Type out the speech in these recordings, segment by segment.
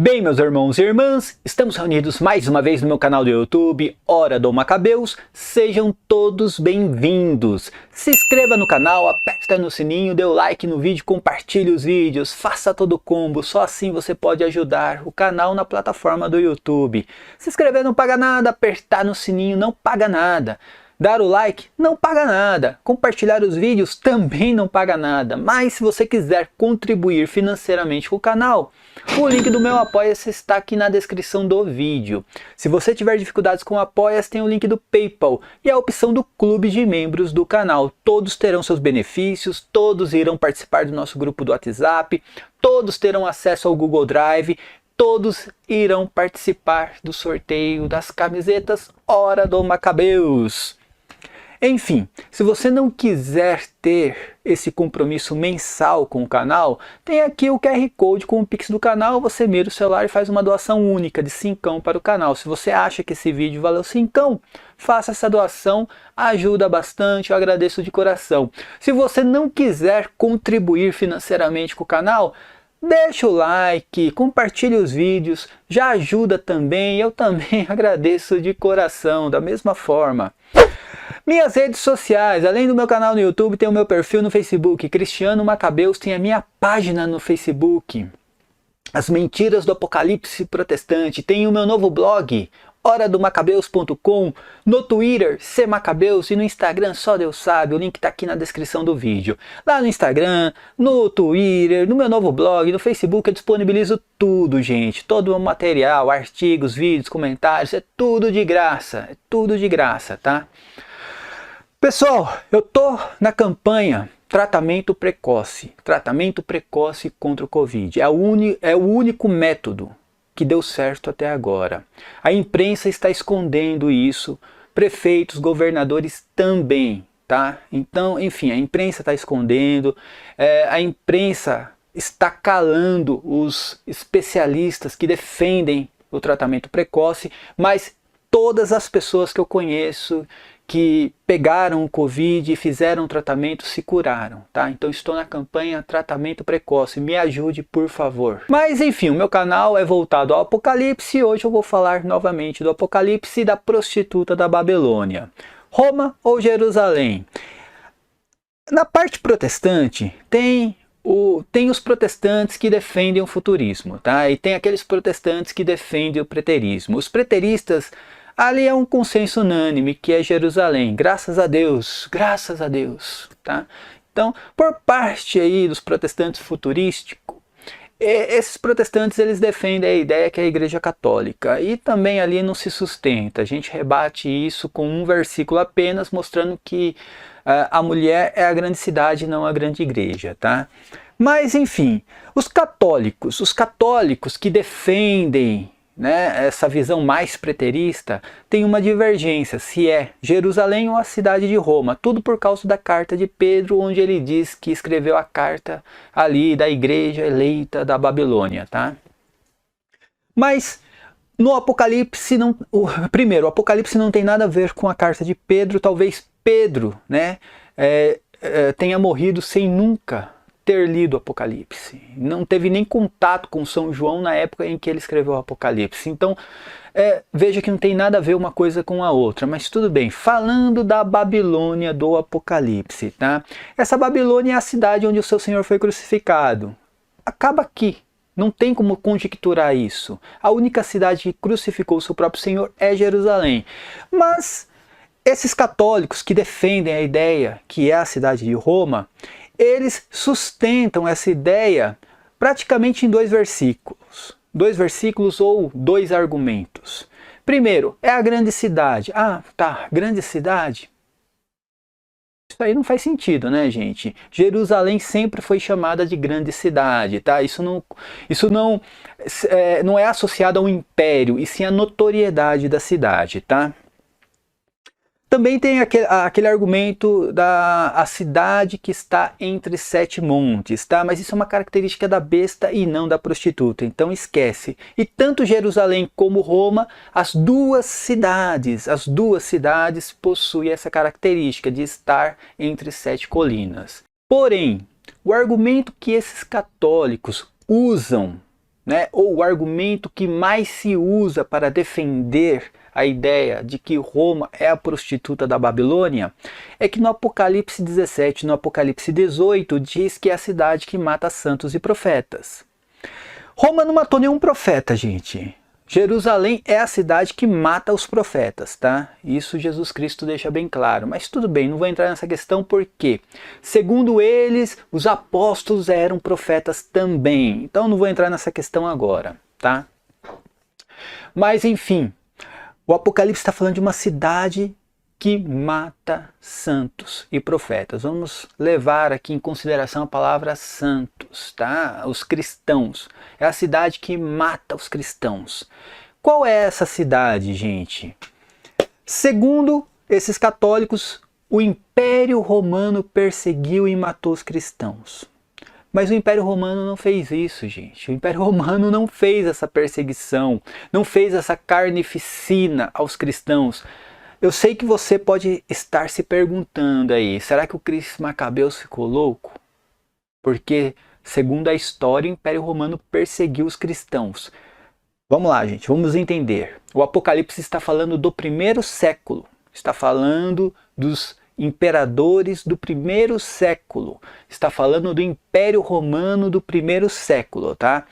Bem, meus irmãos e irmãs, estamos reunidos mais uma vez no meu canal do YouTube, Hora do Macabeus. Sejam todos bem-vindos. Se inscreva no canal, aperta no sininho, dê o like no vídeo, compartilhe os vídeos, faça todo o combo. Só assim você pode ajudar o canal na plataforma do YouTube. Se inscrever não paga nada, apertar no sininho não paga nada. Dar o like não paga nada, compartilhar os vídeos também não paga nada, mas se você quiser contribuir financeiramente com o canal, o link do meu Apoia-se está aqui na descrição do vídeo. Se você tiver dificuldades com o Apoia-se, tem o link do PayPal e a opção do clube de membros do canal. Todos terão seus benefícios, todos irão participar do nosso grupo do WhatsApp, todos terão acesso ao Google Drive, todos irão participar do sorteio das camisetas Hora do Macabeus. Enfim, se você não quiser ter esse compromisso mensal com o canal, tem aqui o QR Code com o Pix do canal, você mira o celular e faz uma doação única de 5 para o canal. Se você acha que esse vídeo valeu 5, faça essa doação, ajuda bastante, eu agradeço de coração. Se você não quiser contribuir financeiramente com o canal, deixa o like, compartilhe os vídeos, já ajuda também, eu também agradeço de coração, da mesma forma. Minhas redes sociais, além do meu canal no YouTube, tem o meu perfil no Facebook, Cristiano Macabeus, tem a minha página no Facebook, As Mentiras do Apocalipse Protestante, tem o meu novo blog, horadomacabeus.com, no Twitter, cmacabeus, e no Instagram, só Deus sabe, o link está aqui na descrição do vídeo. Lá no Instagram, no Twitter, no meu novo blog, no Facebook, eu disponibilizo tudo, gente, todo o material, artigos, vídeos, comentários, é tudo de graça, tá? Pessoal, eu tô na campanha tratamento precoce contra o Covid. É o único método que deu certo até agora. A imprensa está escondendo isso, prefeitos, governadores também, tá? Então, enfim, a imprensa está escondendo, a imprensa está calando os especialistas que defendem o tratamento precoce, mas todas as pessoas que eu conheço que pegaram o Covid e fizeram o tratamento se curaram, tá? Então estou na campanha tratamento precoce, me ajude por favor. Mas enfim, o meu canal é voltado ao Apocalipse e hoje eu vou falar novamente do Apocalipse e da prostituta da Babilônia. Roma ou Jerusalém? Na parte protestante tem os protestantes que defendem o futurismo, tá? E tem aqueles protestantes que defendem o preterismo. Os preteristas, ali é um consenso unânime que é Jerusalém, graças a Deus, tá? Então, por parte aí dos protestantes futurísticos, esses protestantes eles defendem a ideia que é a Igreja Católica e também ali não se sustenta. A gente rebate isso com um versículo apenas, mostrando que a mulher é a grande cidade, não a grande igreja, tá? Mas enfim, os católicos que defendem, né, essa visão mais preterista, tem uma divergência, se é Jerusalém ou a cidade de Roma, tudo por causa da carta de Pedro, onde ele diz que escreveu a carta ali da igreja eleita da Babilônia, tá? Mas no Apocalipse, primeiro, o Apocalipse não tem nada a ver com a carta de Pedro, talvez Pedro, né, tenha morrido sem nunca ter lido o Apocalipse, não teve nem contato com São João na época em que ele escreveu o Apocalipse, então veja que não tem nada a ver uma coisa com a outra, mas tudo bem. Falando da Babilônia do Apocalipse, tá? Essa Babilônia é a cidade onde o seu Senhor foi crucificado, acaba aqui, não tem como conjecturar isso, a única cidade que crucificou o seu próprio Senhor é Jerusalém, mas esses católicos que defendem a ideia que é a cidade de Roma, eles sustentam essa ideia praticamente em 2 versículos. 2 versículos ou 2 argumentos. Primeiro, é a grande cidade. Ah, tá, grande cidade? Isso aí não faz sentido, né, gente? Jerusalém sempre foi chamada de grande cidade, tá? Isso não é associado ao império, e sim à notoriedade da cidade, tá? Também tem aquele argumento da cidade que está entre 7 montes, tá? Mas isso é uma característica da besta e não da prostituta, então esquece. E tanto Jerusalém como Roma, as duas cidades possuem essa característica de estar entre 7 colinas. Porém, o argumento que esses católicos usam né, ou o argumento que mais se usa para defender a ideia de que Roma é a prostituta da Babilônia, é que no Apocalipse 17 e no Apocalipse 18 diz que é a cidade que mata santos e profetas. Roma não matou nenhum profeta, gente. Jerusalém é a cidade que mata os profetas, tá? Isso Jesus Cristo deixa bem claro. Mas tudo bem, não vou entrar nessa questão porque, segundo eles, os apóstolos eram profetas também. Então não vou entrar nessa questão agora, tá? Mas enfim, o Apocalipse está falando de uma cidade que mata santos e profetas. Vamos levar aqui em consideração a palavra santos, tá? Os cristãos. É a cidade que mata os cristãos. Qual é essa cidade, gente? Segundo esses católicos, o Império Romano perseguiu e matou os cristãos. Mas o Império Romano não fez isso, gente. O Império Romano não fez essa perseguição, não fez essa carnificina aos cristãos. Eu sei que você pode estar se perguntando aí, será que o Cris Macabeus ficou louco? Porque, segundo a história, o Império Romano perseguiu os cristãos. Vamos lá, gente, vamos entender. O Apocalipse está falando do primeiro século, está falando dos imperadores do primeiro século, está falando do Império Romano do primeiro século, tá?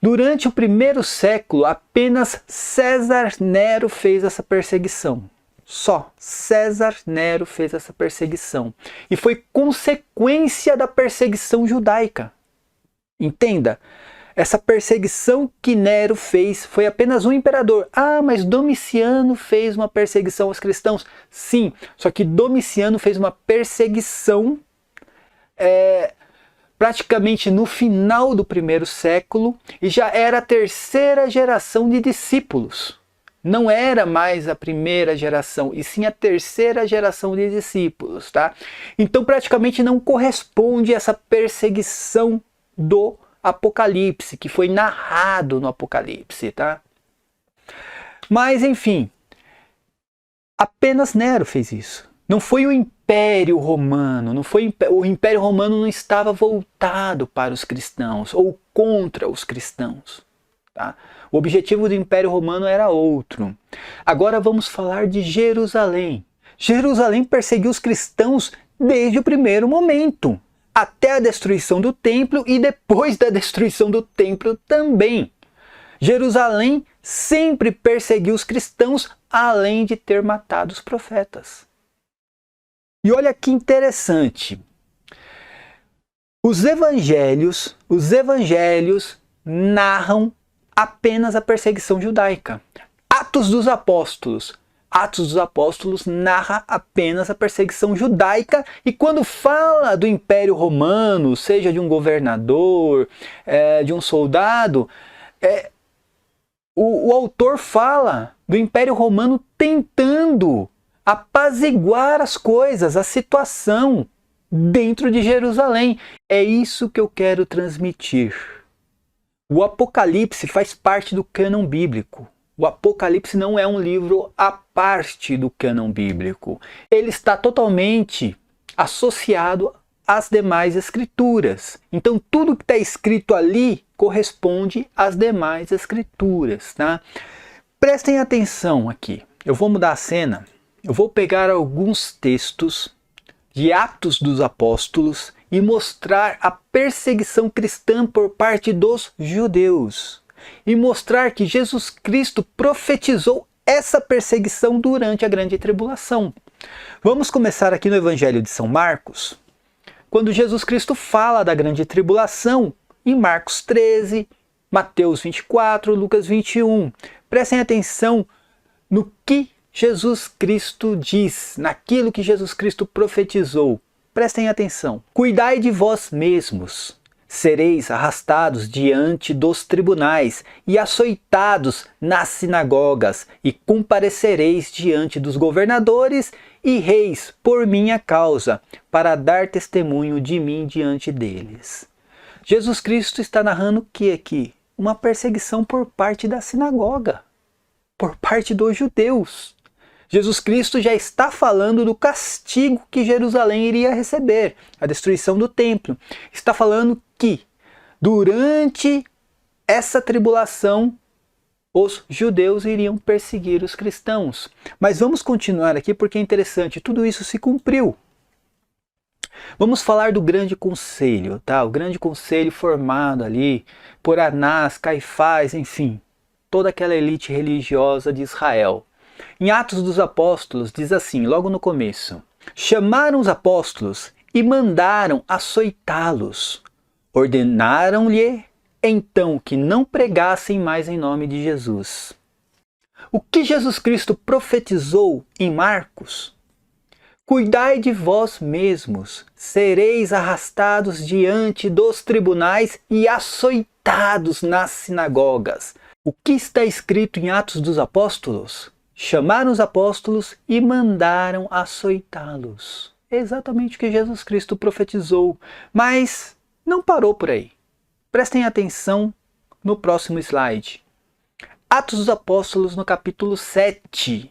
Durante o primeiro século, apenas César Nero fez essa perseguição. Só César Nero fez essa perseguição. E foi consequência da perseguição judaica. Entenda, essa perseguição que Nero fez foi apenas um imperador. Ah, mas Domiciano fez uma perseguição aos cristãos. Sim, só que Domiciano fez uma perseguição praticamente no final do primeiro século e já era a terceira geração de discípulos. Não era mais a primeira geração, e sim a terceira geração de discípulos, tá? Então praticamente não corresponde essa perseguição do Apocalipse, que foi narrado no Apocalipse, tá? Mas enfim, apenas Nero fez isso. Não foi o Império Romano, o Império Romano não estava voltado para os cristãos ou contra os cristãos. Tá? O objetivo do Império Romano era outro. Agora vamos falar de Jerusalém. Jerusalém perseguiu os cristãos desde o primeiro momento, até a destruição do templo e depois da destruição do templo também. Jerusalém sempre perseguiu os cristãos, além de ter matado os profetas. E olha que interessante. Os evangelhos narram apenas a perseguição judaica. Atos dos Apóstolos narra apenas a perseguição judaica, e quando fala do Império Romano, seja de um governador, de um soldado, o autor fala do Império Romano tentando apaziguar as coisas, a situação dentro de Jerusalém. É isso que eu quero transmitir. O Apocalipse faz parte do cânon bíblico. O Apocalipse não é um livro à parte do cânon bíblico. Ele está totalmente associado às demais escrituras. Então tudo que está escrito ali corresponde às demais escrituras, tá? Prestem atenção aqui. Eu vou mudar a cena. Eu vou pegar alguns textos de Atos dos Apóstolos e mostrar a perseguição cristã por parte dos judeus. E mostrar que Jesus Cristo profetizou essa perseguição durante a grande tribulação. Vamos começar aqui no Evangelho de São Marcos, quando Jesus Cristo fala da grande tribulação, em Marcos 13, Mateus 24, Lucas 21. Prestem atenção no que Jesus Cristo diz, naquilo que Jesus Cristo profetizou. Prestem atenção. Cuidai de vós mesmos. Sereis arrastados diante dos tribunais e açoitados nas sinagogas, e comparecereis diante dos governadores e reis por minha causa, para dar testemunho de mim diante deles. Jesus Cristo está narrando o que aqui? Uma perseguição por parte da sinagoga, por parte dos judeus. Jesus Cristo já está falando do castigo que Jerusalém iria receber, a destruição do templo. Está falando que durante essa tribulação, os judeus iriam perseguir os cristãos. Mas vamos continuar aqui porque é interessante, tudo isso se cumpriu. Vamos falar do grande conselho, tá? O grande conselho formado ali por Anás, Caifás, enfim, toda aquela elite religiosa de Israel. Em Atos dos Apóstolos diz assim, logo no começo: chamaram os apóstolos e mandaram açoitá-los. Ordenaram-lhe então que não pregassem mais em nome de Jesus. O que Jesus Cristo profetizou em Marcos? Cuidai de vós mesmos, sereis arrastados diante dos tribunais e açoitados nas sinagogas. O que está escrito em Atos dos Apóstolos? Chamaram os apóstolos e mandaram açoitá-los. É exatamente o que Jesus Cristo profetizou, mas não parou por aí. Prestem atenção no próximo slide. Atos dos Apóstolos no capítulo 7.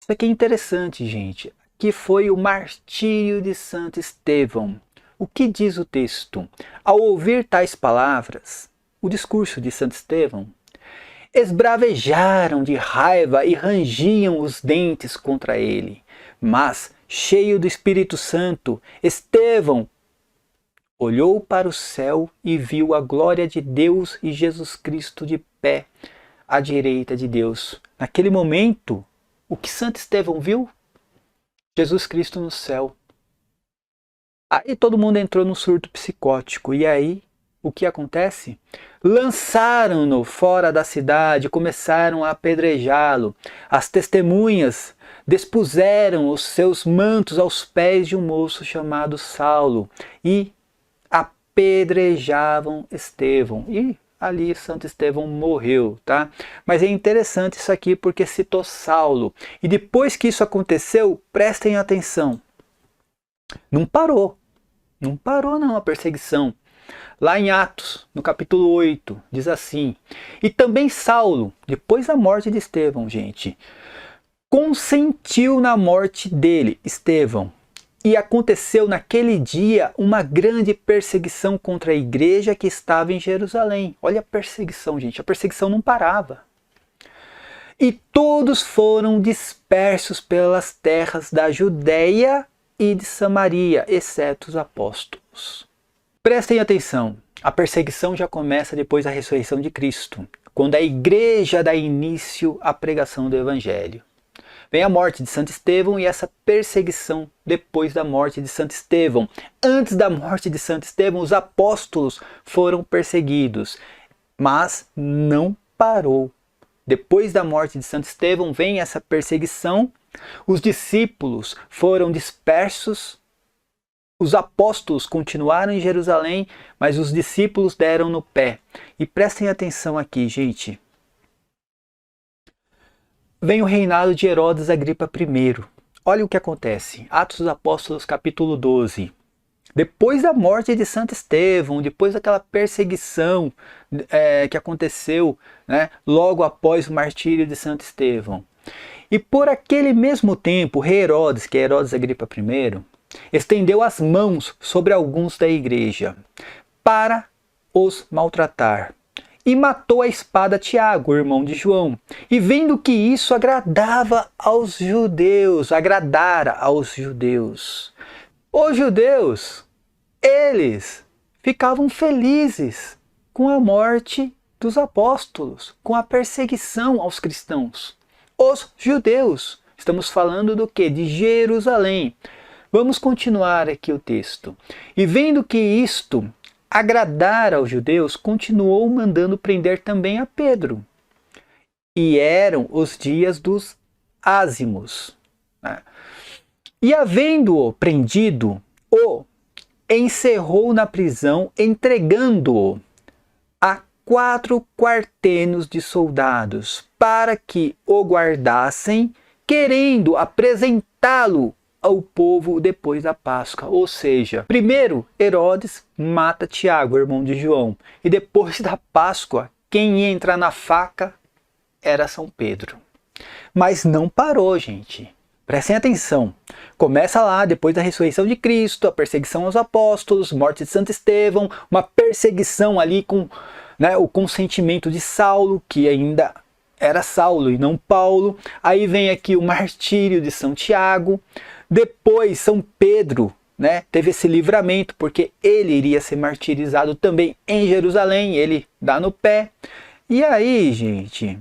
Isso aqui é interessante, gente. Que foi o martírio de Santo Estevão. O que diz o texto? Ao ouvir tais palavras, o discurso de Santo Estevão, esbravejaram de raiva e rangiam os dentes contra ele. Mas, cheio do Espírito Santo, Estevão olhou para o céu e viu a glória de Deus e Jesus Cristo de pé à direita de Deus. Naquele momento, o que Santo Estevão viu? Jesus Cristo no céu. Aí todo mundo entrou num surto psicótico. E aí, o que acontece? Lançaram-no fora da cidade, começaram a apedrejá-lo. As testemunhas despuseram os seus mantos aos pés de um moço chamado Saulo e apedrejavam Estevão. E ali Santo Estevão morreu, tá? Mas é interessante isso aqui porque citou Saulo. E depois que isso aconteceu, prestem atenção. Não parou não a perseguição. Lá em Atos, no capítulo 8, diz assim: e também Saulo, depois da morte de Estevão, gente, consentiu na morte dele, Estevão. E aconteceu naquele dia uma grande perseguição contra a igreja que estava em Jerusalém. Olha a perseguição, gente. A perseguição não parava. E todos foram dispersos pelas terras da Judéia e de Samaria, exceto os apóstolos. Prestem atenção. A perseguição já começa depois da ressurreição de Cristo, quando a igreja dá início à pregação do evangelho. Vem a morte de Santo Estevão e essa perseguição depois da morte de Santo Estevão. Antes da morte de Santo Estevão, os apóstolos foram perseguidos, mas não parou. Depois da morte de Santo Estevão, vem essa perseguição, os discípulos foram dispersos, os apóstolos continuaram em Jerusalém, mas os discípulos deram no pé. E prestem atenção aqui, gente. Vem o reinado de Herodes Agripa I. Olha o que acontece. Atos dos Apóstolos, capítulo 12. Depois da morte de Santo Estevão, depois daquela perseguição que aconteceu, né, logo após o martírio de Santo Estevão. E por aquele mesmo tempo, o rei Herodes, que é Herodes Agripa I, estendeu as mãos sobre alguns da igreja para os maltratar. E matou a espada Tiago, o irmão de João. E vendo que isso agradara aos judeus, os judeus, eles ficavam felizes com a morte dos apóstolos, com a perseguição aos cristãos. Os judeus, estamos falando do que? De Jerusalém. Vamos continuar aqui o texto. E vendo que isto agradar aos judeus, continuou mandando prender também a Pedro. E eram os dias dos ázimos. E havendo-o prendido, o encerrou na prisão, entregando-o a 4 quartenos de soldados, para que o guardassem, querendo apresentá-lo ao povo depois da Páscoa. Ou seja, primeiro Herodes mata Tiago, irmão de João, e depois da Páscoa, quem ia entrar na faca era São Pedro. Mas não parou, gente. Prestem atenção. Começa lá, depois da ressurreição de Cristo, a perseguição aos apóstolos, morte de Santo Estevão, uma perseguição ali com né, o consentimento de Saulo, que ainda era Saulo e não Paulo. Aí vem aqui o martírio de São Tiago. Depois São Pedro, né, teve esse livramento, porque ele iria ser martirizado também em Jerusalém, ele dá no pé. E aí, gente,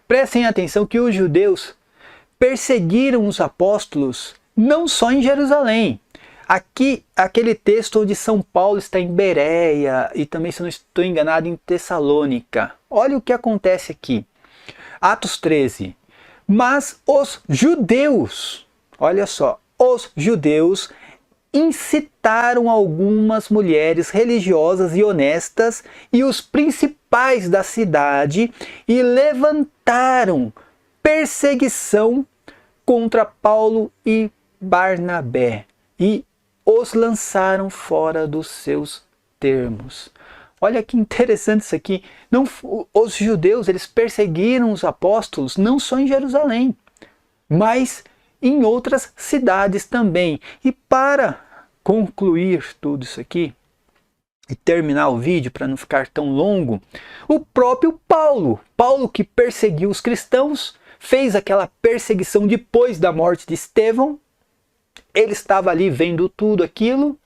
prestem atenção que os judeus perseguiram os apóstolos não só em Jerusalém. Aqui, aquele texto onde São Paulo está em Bereia e também, se não estou enganado, em Tessalônica. Olha o que acontece aqui. Atos 13. Mas os judeus, olha só, os judeus incitaram algumas mulheres religiosas e honestas e os principais da cidade e levantaram perseguição contra Paulo e Barnabé e os lançaram fora dos seus termos. Olha que interessante isso aqui. Não, os judeus, eles perseguiram os apóstolos não só em Jerusalém, mas em outras cidades também. E para concluir tudo isso aqui e terminar o vídeo para não ficar tão longo, o próprio Paulo que perseguiu os cristãos, fez aquela perseguição depois da morte de Estevão. Ele estava ali vendo tudo aquilo.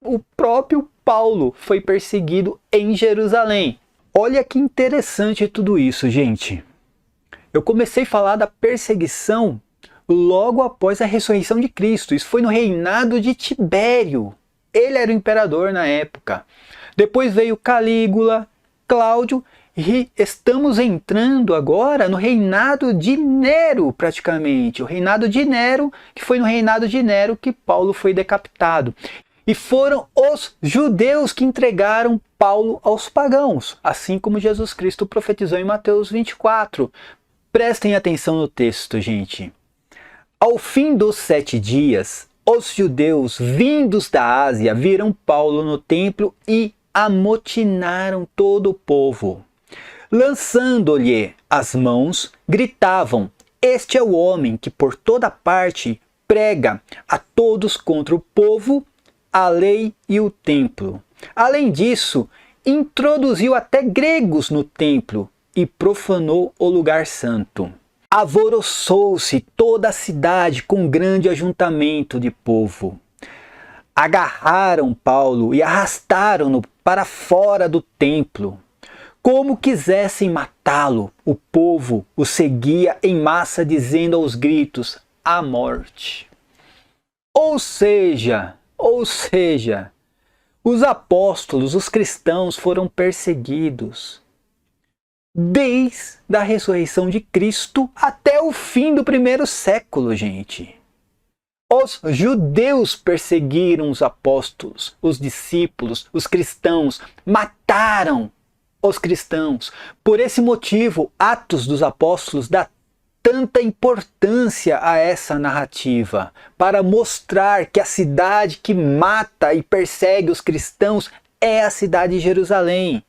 O próprio Paulo foi perseguido em Jerusalém. Olha que interessante tudo isso, gente. Eu comecei a falar da perseguição logo após a ressurreição de Cristo. Isso foi no reinado de Tibério. Ele era o imperador na época. Depois veio Calígula, Cláudio, e estamos entrando agora no reinado de Nero, praticamente. O reinado de Nero, que foi no reinado de Nero que Paulo foi decapitado. E foram os judeus que entregaram Paulo aos pagãos, assim como Jesus Cristo profetizou em Mateus 24. Prestem atenção no texto, gente. Ao fim dos 7 dias, os judeus vindos da Ásia viram Paulo no templo e amotinaram todo o povo. Lançando-lhe as mãos, gritavam: "Este é o homem que por toda parte prega a todos contra o povo, a lei e o templo." Além disso, introduziu até gregos no templo e profanou o lugar santo. Alvoroçou-se toda a cidade com grande ajuntamento de povo. Agarraram Paulo e arrastaram-no para fora do templo. Como quisessem matá-lo, o povo o seguia em massa, dizendo aos gritos: "A morte." Ou seja, os apóstolos, os cristãos foram perseguidos desde a ressurreição de Cristo até o fim do primeiro século, gente. Os judeus perseguiram os apóstolos, os discípulos, os cristãos, mataram os cristãos. Por esse motivo, Atos dos Apóstolos dá tanta importância a essa narrativa, para mostrar que a cidade que mata e persegue os cristãos é a cidade de Jerusalém.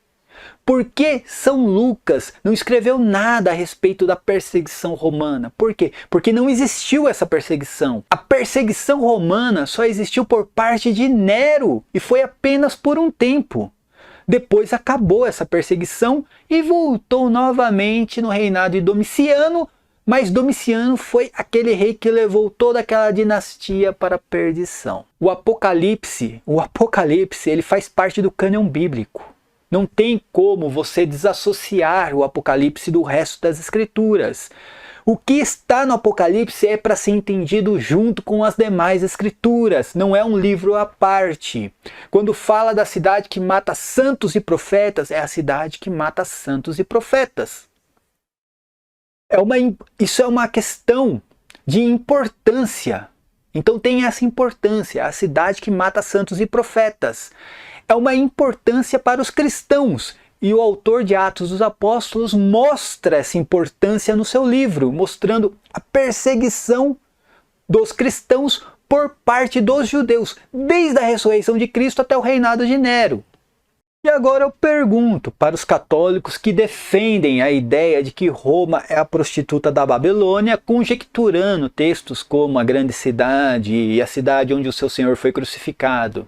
Por que São Lucas não escreveu nada a respeito da perseguição romana? Por quê? Porque não existiu essa perseguição. A perseguição romana só existiu por parte de Nero e foi apenas por um tempo. Depois acabou essa perseguição e voltou novamente no reinado de Domiciano, mas Domiciano foi aquele rei que levou toda aquela dinastia para a perdição. O Apocalipse, ele faz parte do cânon bíblico. Não tem como você desassociar o Apocalipse do resto das Escrituras. O que está no Apocalipse é para ser entendido junto com as demais escrituras, não é um livro à parte. Quando fala da cidade que mata santos e profetas, é a cidade que mata santos e profetas. Isso é uma questão de importância. Então tem essa importância, a cidade que mata santos e profetas. É uma importância para os cristãos. E o autor de Atos dos Apóstolos mostra essa importância no seu livro, mostrando a perseguição dos cristãos por parte dos judeus, desde a ressurreição de Cristo até o reinado de Nero. E agora eu pergunto para os católicos que defendem a ideia de que Roma é a prostituta da Babilônia, conjecturando textos como a grande cidade e a cidade onde o seu Senhor foi crucificado.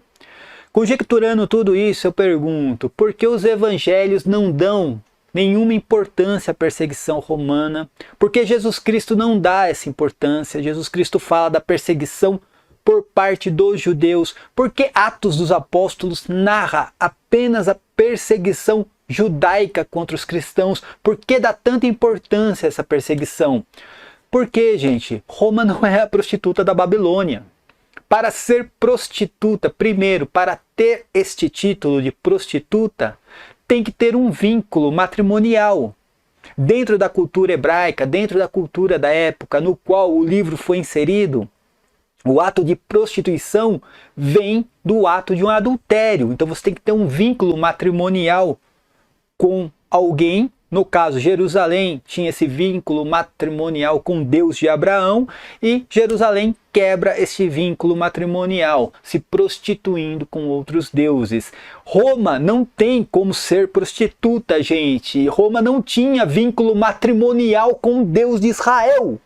Conjecturando tudo isso, eu pergunto, por que os evangelhos não dão nenhuma importância à perseguição romana? Por que Jesus Cristo não dá essa importância? Jesus Cristo fala da perseguição por parte dos judeus. Por que Atos dos Apóstolos narra apenas a perseguição judaica contra os cristãos? Por que dá tanta importância a essa perseguição? Porque, gente, Roma não é a prostituta da Babilônia. Para ser prostituta, primeiro, para ter este título de prostituta, tem que ter um vínculo matrimonial. Dentro da cultura hebraica, dentro da cultura da época no qual o livro foi inserido, o ato de prostituição vem do ato de um adultério. Então você tem que ter um vínculo matrimonial com alguém. No caso, Jerusalém tinha esse vínculo matrimonial com Deus de Abraão, e Jerusalém quebra esse vínculo matrimonial, se prostituindo com outros deuses. Roma não tem como ser prostituta, gente. Roma não tinha vínculo matrimonial com o Deus de Israel.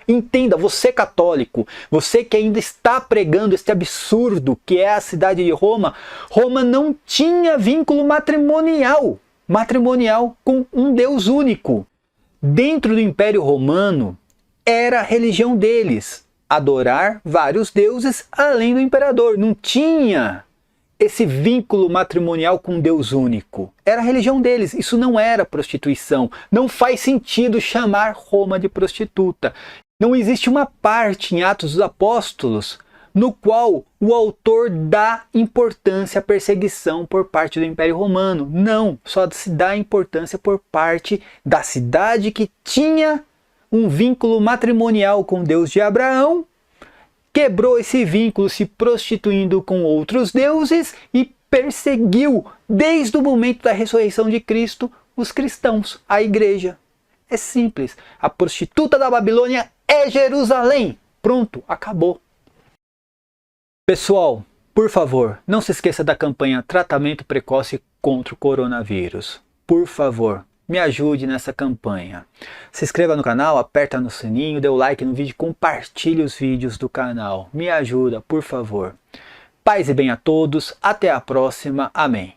Entenda, você católico, você que ainda está pregando este absurdo que é a cidade de Roma, Roma não tinha vínculo matrimonial com um Deus único. Dentro do Império Romano, era a religião deles adorar vários deuses além do imperador. Não tinha esse vínculo matrimonial com um Deus único. Era a religião deles. Isso não era prostituição. Não faz sentido chamar Roma de prostituta. Não existe uma parte em Atos dos Apóstolos no qual o autor dá importância à perseguição por parte do Império Romano. Não, só se dá importância por parte da cidade que tinha um vínculo matrimonial com Deus de Abraão, quebrou esse vínculo se prostituindo com outros deuses e perseguiu, desde o momento da ressurreição de Cristo, os cristãos, a igreja. É simples, a prostituta da Babilônia é Jerusalém. Pronto, acabou. Pessoal, por favor, não se esqueça da campanha Tratamento Precoce contra o Coronavírus. Por favor, me ajude nessa campanha. Se inscreva no canal, aperta no sininho, dê o like no vídeo, compartilhe os vídeos do canal. Me ajuda, por favor. Paz e bem a todos, até a próxima. Amém.